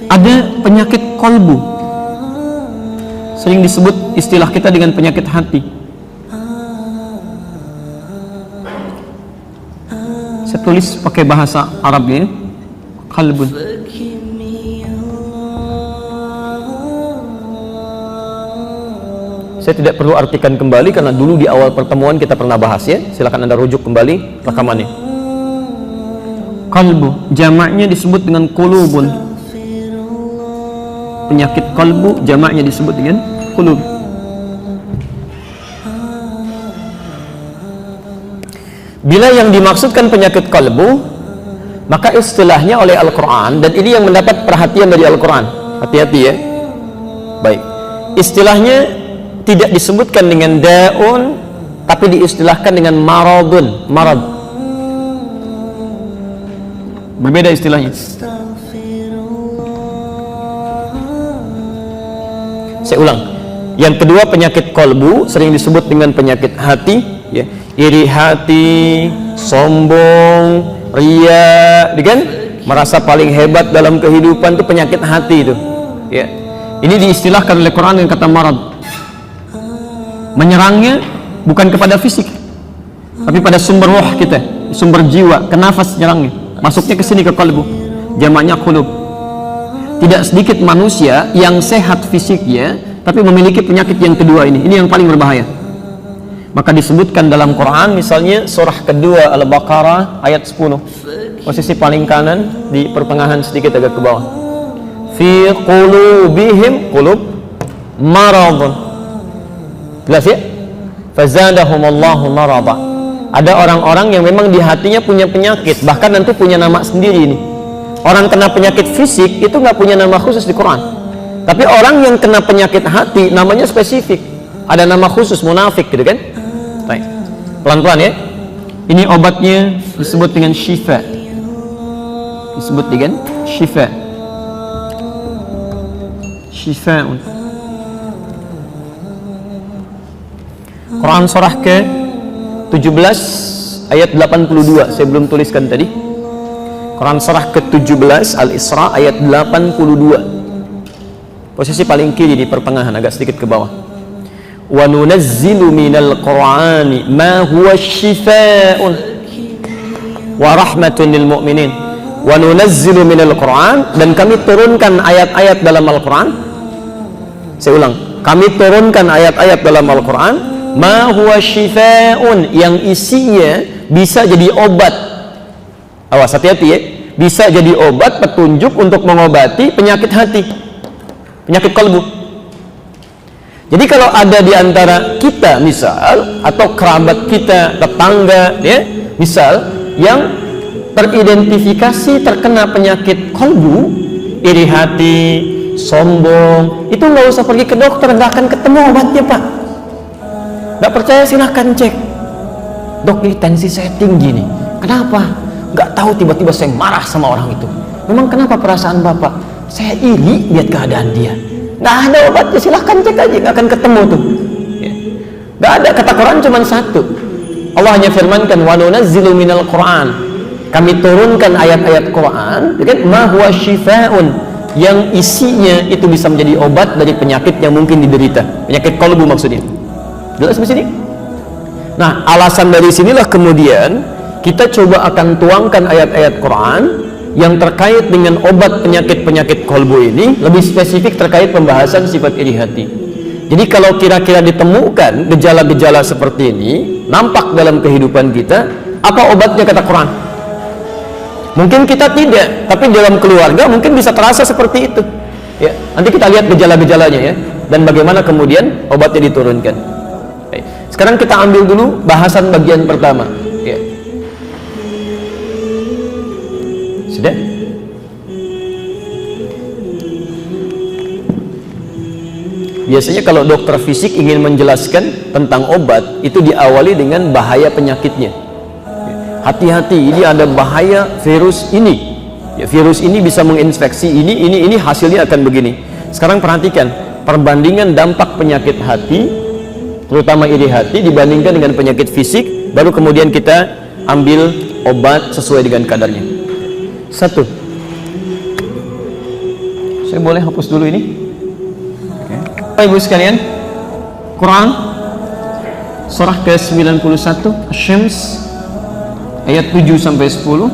Ada penyakit kolbu, sering disebut istilah kita dengan penyakit hati. Saya tulis pakai bahasa Arabnya, qalbun. Saya tidak perlu artikan kembali karena dulu di awal pertemuan kita pernah bahas ya. Silakan Anda rujuk kembali rekamannya. Qalbu, jamaknya disebut dengan qulubun. Penyakit qalbu jamaknya disebut dengan qulub. Bila yang dimaksudkan penyakit qalbu, maka istilahnya oleh Al-Quran, dan ini yang mendapat perhatian dari Al-Quran. Hati-hati ya. Baik, istilahnya tidak disebutkan dengan daun, tapi diistilahkan dengan maradun, marad. Berbeda istilahnya. Saya ulang. Yang kedua, penyakit kolbu sering disebut dengan penyakit hati, ya. Iri hati, sombong, ria, kan? Merasa paling hebat dalam kehidupan itu penyakit hati itu, ya. Ini diistilahkan oleh Quran dengan kata marad. Menyerangnya bukan kepada fisik, tapi pada sumber roh kita, sumber jiwa, ke nafas nyerangnya, masuknya ke sini ke kalbu, jamaknya qulub. Tidak sedikit manusia yang sehat fisiknya, tapi memiliki penyakit yang kedua ini yang paling berbahaya. Maka disebutkan dalam Quran, misalnya surah kedua Al-Baqarah ayat 10, posisi paling kanan di pertengahan sedikit agak ke bawah. Fi qulubihim, qulub, maradun. Jelas ya? Fazadahumullahu marada. Ada orang-orang yang memang di hatinya punya penyakit, bahkan nanti punya nama sendiri ini. Orang kena penyakit fisik itu nggak punya nama khusus di Quran. Tapi orang yang kena penyakit hati namanya spesifik. Ada nama khusus, munafik gitu kan? Baik. Pelan-pelan ya. Ini obatnya disebut dengan syifa. Disebut dengan syifa. Syifa'un. Quran surah ke-17 ayat 82, saya belum tuliskan tadi. Quran surah ke-17 Al-Isra ayat 82, posisi paling kiri di pertengahan agak sedikit ke bawah. Wa nunazzilu minal Qur'ani ma huwa syifaa'un wa rahmatun lil mu'minin. Wa nunazzilu minal Qur'an, dan kami turunkan ayat-ayat dalam Al-Quran. Saya ulang, kami turunkan ayat-ayat dalam Al-Quran ma huwa syifaa'un, yang isinya bisa jadi obat. Awas, hati-hati ya, bisa jadi obat, petunjuk untuk mengobati penyakit hati, penyakit kalbu. Jadi kalau ada di antara kita misal, atau kerabat kita, tetangga ya, misal yang teridentifikasi terkena penyakit kalbu, iri hati, sombong, itu nggak usah pergi ke dokter, nggak akan ketemu obatnya pak. Nggak percaya silahkan cek. Dok, ini tensi saya tinggi nih. Kenapa? Nggak tahu, tiba-tiba saya marah sama orang itu. Memang kenapa perasaan bapak? Saya iri lihat keadaan dia. Nggak ada obatnya, silahkan cek aja, nggak akan ketemu tuh. Nggak ada, kata Quran cuma satu. Allah hanya firmankan, wa nunazzilu minal Qur'an, kami turunkan ayat-ayat Quran, ma huwa syifaa'un, yang isinya itu bisa menjadi obat dari penyakit yang mungkin diderita, penyakit qalbu maksudnya. Jelas di sini? Nah, alasan dari sinilah kemudian kita coba akan tuangkan ayat-ayat Quran yang terkait dengan obat penyakit-penyakit qalbu ini, lebih spesifik terkait pembahasan sifat iri hati. Jadi kalau kira-kira ditemukan gejala-gejala seperti ini nampak dalam kehidupan kita, apa obatnya kata Quran? Mungkin kita tidak, tapi dalam keluarga mungkin bisa terasa seperti itu. Ya, nanti kita lihat gejala-gejalanya ya, dan bagaimana kemudian obatnya diturunkan. Sekarang kita ambil dulu bahasan bagian pertama. Ya. Sudah? Biasanya kalau dokter fisik ingin menjelaskan tentang obat, itu diawali dengan bahaya penyakitnya. Hati-hati, ini ada bahaya virus ini. Ya, virus ini bisa menginfeksi ini, hasilnya akan begini. Sekarang perhatikan perbandingan dampak penyakit hati, terutama iri hati, dibandingkan dengan penyakit fisik, baru kemudian kita ambil obat sesuai dengan kadarnya. Satu, Saya boleh hapus dulu ini? Oke. Ibu sekalian, Quran surah ke-91 Asy-Syams ayat 7 sampai 10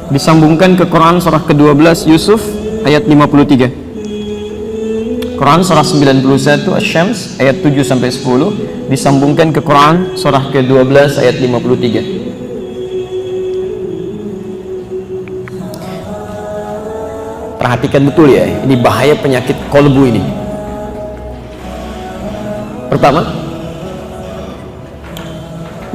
disambungkan ke Quran surah ke-12 Yusuf ayat 53. Quran surah 91 Asy-Syams ayat 7 sampai 10 disambungkan ke Quran surah ke-12 ayat 53. Perhatikan betul ya, ini bahaya penyakit kolbu ini. Pertama,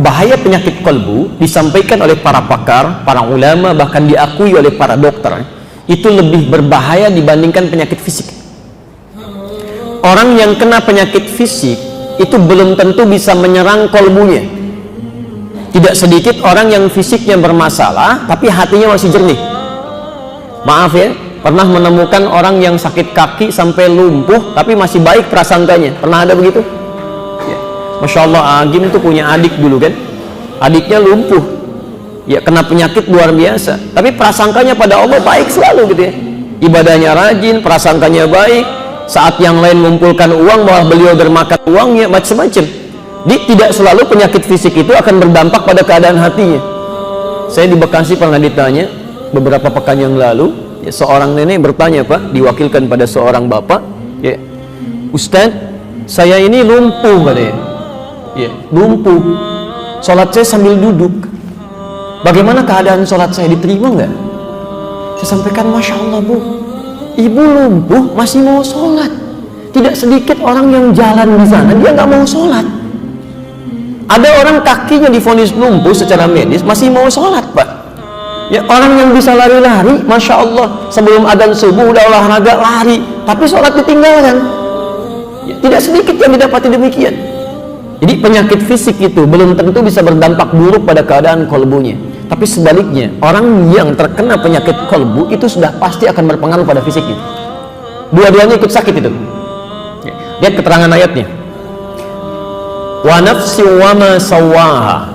bahaya penyakit kolbu disampaikan oleh para pakar, para ulama, bahkan diakui oleh para dokter, itu lebih berbahaya dibandingkan penyakit fisik. Orang yang kena penyakit fisik itu belum tentu bisa menyerang kolbunya. Tidak sedikit orang yang fisiknya bermasalah tapi hatinya masih jernih. Maaf ya, pernah menemukan orang yang sakit kaki sampai lumpuh tapi masih baik prasangkanya. Pernah ada begitu? Ya. Masya Allah, Agim itu punya adik dulu kan, adiknya lumpuh ya, kena penyakit luar biasa, tapi prasangkanya pada Allah baik selalu gitu ya, ibadahnya rajin, prasangkanya baik. Saat yang lain mengumpulkan uang, malah beliau bermakan uangnya, macam-macam. Tidak selalu penyakit fisik itu akan berdampak pada keadaan hatinya. Saya di Bekasi pernah ditanya beberapa pekan yang lalu ya, seorang nenek bertanya, Pak, diwakilkan pada seorang bapak ya, Ustadz, saya ini lumpuh katanya ya, lumpuh, sholat saya sambil duduk, bagaimana keadaan sholat saya, diterima nggak? Saya sampaikan, Masya Allah Bu, ibu lumpuh masih mau sholat. Tidak sedikit orang yang jalan di sana dia nggak mau sholat. Ada orang kakinya divonis lumpuh secara medis masih mau sholat, Pak. Ya, orang yang bisa lari-lari, Masya Allah, sebelum adzan subuh udah olahraga lari, tapi sholat ditinggalkan. Ya, tidak sedikit yang didapati demikian. Jadi penyakit fisik itu belum tentu bisa berdampak buruk pada keadaan kolbunya. Tapi sebaliknya, orang yang terkena penyakit kolbu itu sudah pasti akan berpengaruh pada fisiknya. Dua-duanya ikut sakit itu. Lihat keterangan ayatnya. Wa nafsi wa ma sawwaha,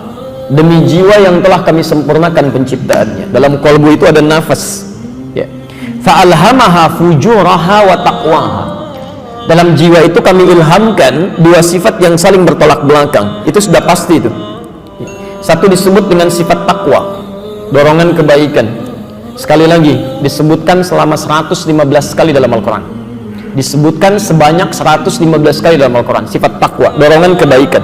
demi jiwa yang telah kami sempurnakan penciptaannya. Dalam kolbu itu ada nafas ya. Fa alhamaha fujuraha wa taqwaha. Dalam jiwa itu kami ilhamkan dua sifat yang saling bertolak belakang. Itu sudah pasti itu. Satu disebut dengan sifat takwa, dorongan kebaikan. Sekali lagi disebutkan selama 115 kali dalam Al-Quran. Disebutkan sebanyak 115 kali dalam Al-Quran sifat takwa, dorongan kebaikan.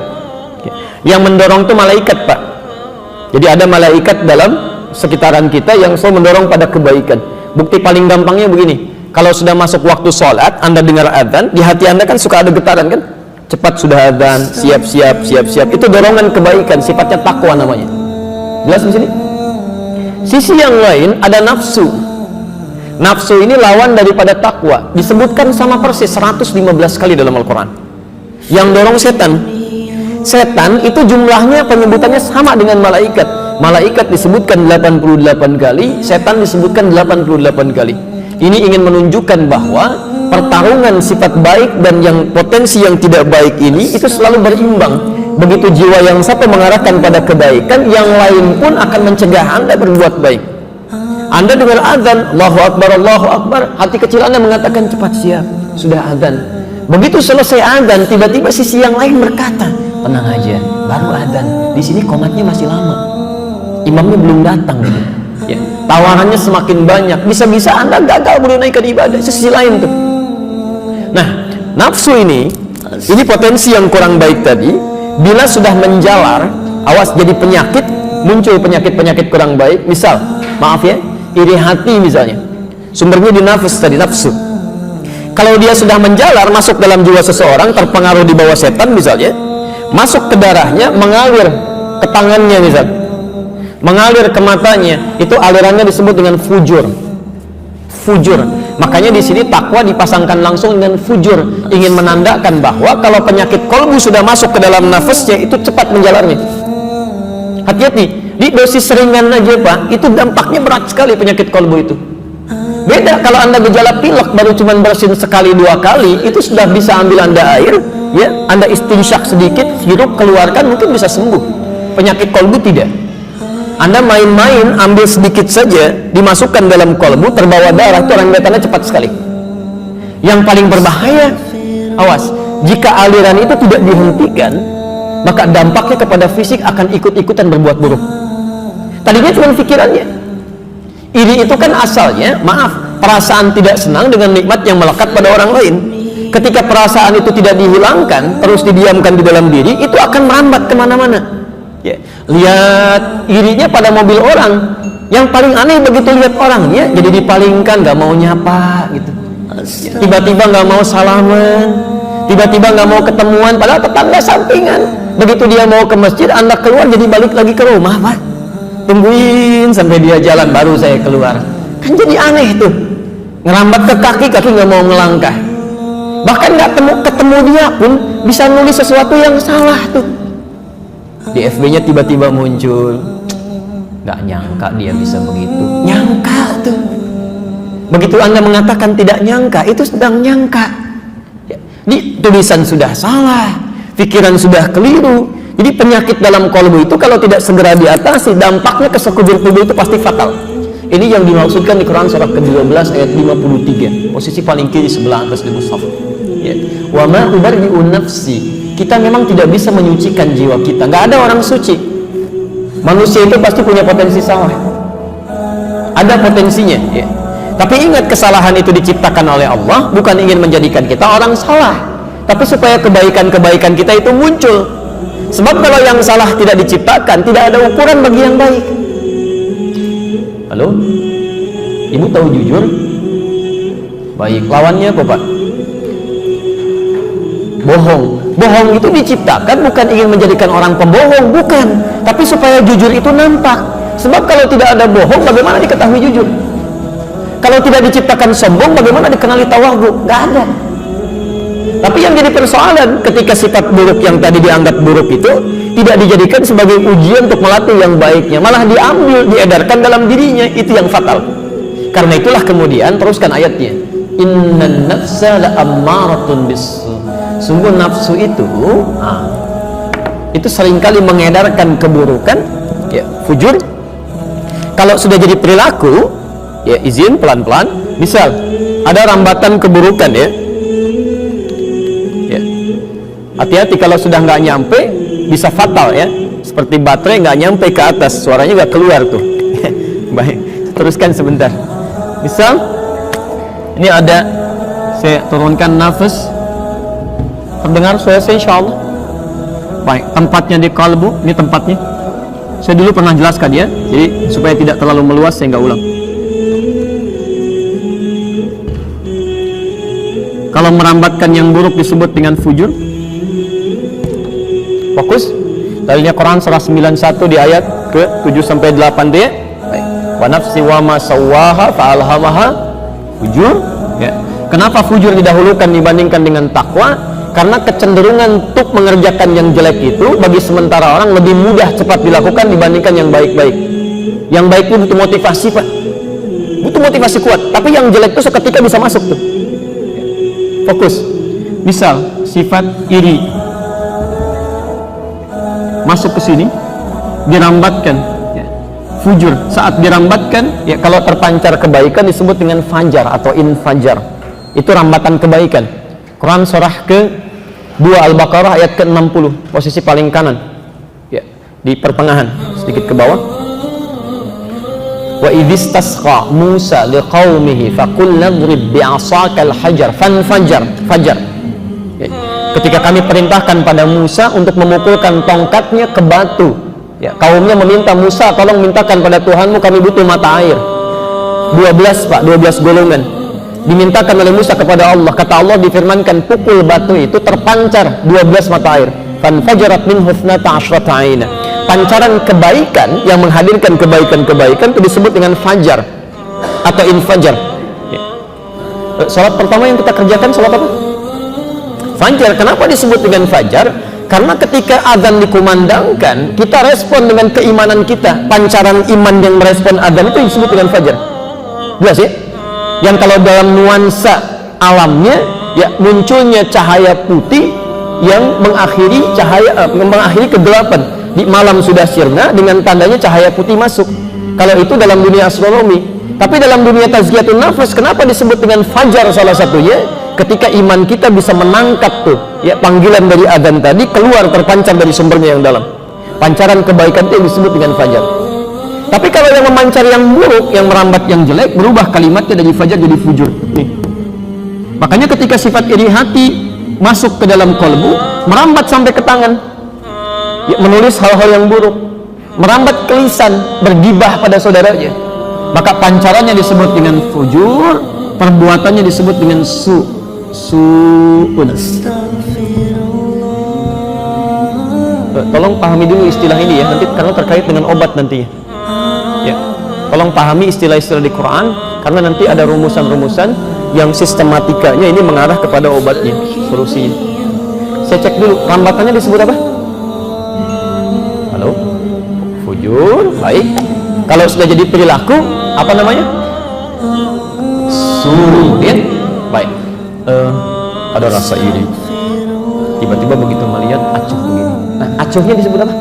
Yang mendorong itu malaikat, Pak. Jadi ada malaikat dalam sekitaran kita yang selalu mendorong pada kebaikan. Bukti paling gampangnya begini, kalau sudah masuk waktu sholat, Anda dengar adzan, di hati Anda kan suka ada getaran kan? Cepat sudah adzan, siap-siap, siap-siap. Itu dorongan kebaikan, sifatnya takwa namanya. Jelas di sini? Sisi yang lain ada nafsu. Nafsu ini lawan daripada takwa. Disebutkan sama persis 115 kali dalam Al-Quran. Yang dorong setan. Setan itu jumlahnya penyebutannya sama dengan malaikat. Malaikat disebutkan 88 kali, setan disebutkan 88 kali. Ini ingin menunjukkan bahwa pertarungan sifat baik dan yang potensi yang tidak baik ini itu selalu berimbang. Begitu jiwa yang satu mengarahkan pada kebaikan, yang lain pun akan mencegah Anda berbuat baik. Anda dengar azan, Allahu Akbar, Allahu Akbar, hati kecil Anda mengatakan cepat siap, sudah azan. Begitu selesai azan, tiba-tiba sisi yang lain berkata, tenang aja, baru azan. Di sini komatnya masih lama, imamnya belum datang. Ya, tawarannya semakin banyak, bisa-bisa Anda gagal menunaikan ibadah. Sisi lain tuh. Nah, nafsu ini potensi yang kurang baik tadi. Bila sudah menjalar, awas jadi penyakit, muncul penyakit-penyakit kurang baik. Misal, maaf ya, iri hati misalnya, sumbernya di nafsu tadi, nafsu. Kalau dia sudah menjalar masuk dalam jiwa seseorang, terpengaruh di bawah setan misalnya, masuk ke darahnya, mengalir ke tangannya misal, mengalir ke matanya, itu alirannya disebut dengan fujur. Fujur. Makanya di sini takwa dipasangkan langsung dengan fujur, ingin menandakan bahwa kalau penyakit kolbu sudah masuk ke dalam nafasnya, itu cepat menjalarnya. Hati-hati, di dosis ringan aja Pak, itu dampaknya berat sekali penyakit kolbu itu. Beda kalau Anda gejala pilek baru cuma bersin sekali dua kali, itu sudah bisa ambil Anda air, ya, Anda istinsyak sedikit, hirup, keluarkan, mungkin bisa sembuh. Penyakit kolbu tidak. Anda main-main, ambil sedikit saja, dimasukkan dalam kolbu, terbawa darah, itu rentetannya cepat sekali. Yang paling berbahaya, awas, jika aliran itu tidak dihentikan, maka dampaknya kepada fisik akan ikut-ikutan berbuat buruk. Tadinya cuma pikirannya. Iri itu kan asalnya, maaf, perasaan tidak senang dengan nikmat yang melekat pada orang lain. Ketika perasaan itu tidak dihilangkan, terus didiamkan di dalam diri, itu akan merambat kemana-mana. Ya. Lihat irinya pada mobil orang. Yang paling aneh begitu lihat orangnya jadi dipalingkan, gak mau nyapa gitu. Tiba-tiba gak mau salaman, tiba-tiba gak mau ketemuan, padahal tetangga sampingan. Begitu dia mau ke masjid, Anda keluar jadi balik lagi ke rumah, Pak. Tungguin sampai dia jalan baru saya keluar. Kan jadi aneh tuh. Ngerambat ke kaki, kaki gak mau ngelangkah. Bahkan gak ketemu dia pun bisa nulis sesuatu yang salah tuh. Di FB-nya tiba-tiba muncul, nggak nyangka dia bisa begitu. Nyangka tuh. Begitu Anda mengatakan tidak nyangka, itu sedang nyangka. Di tulisan sudah salah, pikiran sudah keliru. Jadi penyakit dalam kolbu itu kalau tidak segera diatasi, dampaknya ke sekujur tubuh itu pasti fatal. Ini yang dimaksudkan di Quran surah ke-12 ayat 53, posisi paling kiri sebelah atas di mushaf. Ya. Wa ma ubarri'u nafsi. Kita memang tidak bisa menyucikan jiwa kita. Nggak ada orang suci. Manusia itu pasti punya potensi salah. Ada potensinya. Ya. Tapi ingat, kesalahan itu diciptakan oleh Allah, bukan ingin menjadikan kita orang salah, tapi supaya kebaikan-kebaikan kita itu muncul. Sebab kalau yang salah tidak diciptakan, tidak ada ukuran bagi yang baik. Halo? Ibu tahu jujur? Baik. Lawannya apa, Pak? Bohong. Bohong itu diciptakan bukan ingin menjadikan orang pembohong, bukan, tapi supaya jujur itu nampak. Sebab kalau tidak ada bohong, bagaimana diketahui jujur? Kalau tidak diciptakan sombong, bagaimana dikenali tawadhu? Nggak ada. Tapi yang jadi persoalan, ketika sifat buruk yang tadi dianggap buruk itu tidak dijadikan sebagai ujian untuk melatih yang baiknya, malah diambil, diedarkan dalam dirinya, itu yang fatal. Karena itulah kemudian teruskan ayatnya, innan nafsa la'ammaratun bisu. Sungguh nafsu itu seringkali mengedarkan keburukan, ya, fujur. Kalau sudah jadi perilaku, ya izin pelan-pelan. Misal ada rambatan keburukan, ya, ya. Hati-hati kalau sudah nggak nyampe, bisa fatal, ya. Seperti baterai nggak nyampe ke atas, suaranya nggak keluar tuh. Baik, teruskan sebentar. Misal ini ada, saya turunkan nafas. Terdengar suara saya insyaallah. Baik, tempatnya di kalbu, ini tempatnya. Saya dulu pernah jelaskan ya, jadi supaya tidak terlalu meluas saya nggak ulang. Kalau merambatkan yang buruk disebut dengan fujur. Fokus. Dalilnya Quran surah 91 di ayat ke 7 sampai 8 dia. Baik. Wa nafsi wa ma sawwaha fa alhamaha fujur. Ya. Kenapa fujur didahulukan dibandingkan dengan takwa? Karena kecenderungan untuk mengerjakan yang jelek itu bagi sementara orang lebih mudah cepat dilakukan dibandingkan yang baik-baik. Yang baik itu butuh motivasi, Pak. Butuh motivasi kuat. Tapi yang jelek itu seketika bisa masuk tuh. Fokus. Misal sifat iri masuk ke sini, dirambatkan, ya. Fujur saat dirambatkan, ya, kalau terpancar kebaikan disebut dengan fajar atau infajar. Itu rambatan kebaikan. Quran surah ke-2 Al-Baqarah ayat ke-60, posisi paling kanan, ya, di pertengahan, sedikit ke bawah. Wa idhistasqa Musa liqaumihi faqul nadrib bi'asakal hajar fanfajar, fajar. Ya. Ketika kami perintahkan pada Musa untuk memukulkan tongkatnya ke batu, ya, kaumnya meminta Musa, tolong mintakan pada Tuhanmu, kami butuh mata air. 12, Pak, 12 golongan dimintakan oleh Musa kepada Allah. Kata Allah, difirmankan pukul batu itu terpancar 12 mata air. Fanfajarat minhu 12 aina. Pancaran kebaikan yang menghadirkan kebaikan-kebaikan itu disebut dengan fajar atau infajar. Ya. Salat pertama yang kita kerjakan salat apa? Fajar. Kenapa disebut dengan fajar? Karena ketika azan dikumandangkan, kita respon dengan keimanan kita. Pancaran iman yang merespon azan itu disebut dengan fajar. Jelas ya? Yang kalau dalam nuansa alamnya, ya, munculnya cahaya putih yang mengakhiri cahaya, mengakhiri kegelapan. di malam sudah sirna dengan tandanya cahaya putih masuk. Kalau itu dalam dunia astronomi. Tapi dalam dunia tazkiyatun nafas, kenapa disebut dengan fajar salah satunya? Ketika iman kita bisa menangkap tuh ya panggilan dari adzan tadi keluar terpancar dari sumbernya yang dalam. Pancaran kebaikan itu yang disebut dengan fajar. Tapi kalau yang memancar yang buruk, yang merambat yang jelek, berubah kalimatnya dari fajar jadi fujur. Nih. Makanya ketika sifat iri hati masuk ke dalam kolbu, merambat sampai ke tangan, ya, menulis hal-hal yang buruk, merambat ke lisan, bergibah pada saudaranya, maka pancarannya disebut dengan fujur, perbuatannya disebut dengan su'un. Tolong pahami dulu istilah ini ya, nanti karena terkait dengan obat nanti ya. Tolong pahami istilah-istilah di Quran karena nanti ada rumusan-rumusan yang sistematikanya ini mengarah kepada obatnya, solusinya. Saya cek dulu, rambatannya disebut apa? Halo? Fujur, baik. Kalau sudah jadi perilaku, apa namanya? Su'in, baik. Ada rasa iri. Tiba-tiba begitu melihat acuh begini. Nah, acuhnya disebut apa?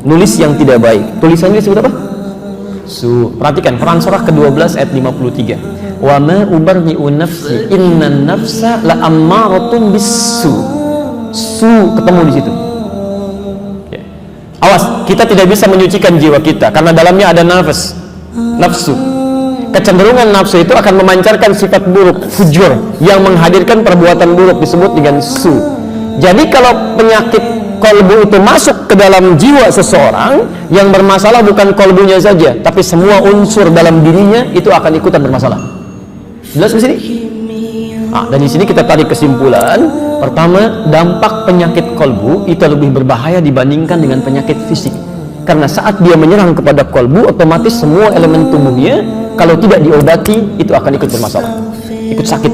Nulis yang tidak baik. Tulisannya disebut apa? Perhatikan Quran surah ke-12 ayat 53. Wa ma ubarri'u nafsi innan nafsa la ammaratun bisu. Ketemu di situ. Ya. Awas, kita tidak bisa menyucikan jiwa kita karena dalamnya ada nafsu. Kecenderungan nafsu itu akan memancarkan sifat buruk, fujur, yang menghadirkan perbuatan buruk disebut dengan Jadi kalau penyakit kolbu itu masuk ke dalam jiwa seseorang, yang bermasalah bukan kolbunya saja, tapi semua unsur dalam dirinya itu akan ikutan bermasalah. Jelas di sini? Nah, dan di sini kita tarik kesimpulan. Pertama, dampak penyakit kolbu itu lebih berbahaya dibandingkan dengan penyakit fisik. Karena saat dia menyerang kepada kolbu, otomatis semua elemen tubuhnya kalau tidak diobati itu akan ikut bermasalah, ikut sakit.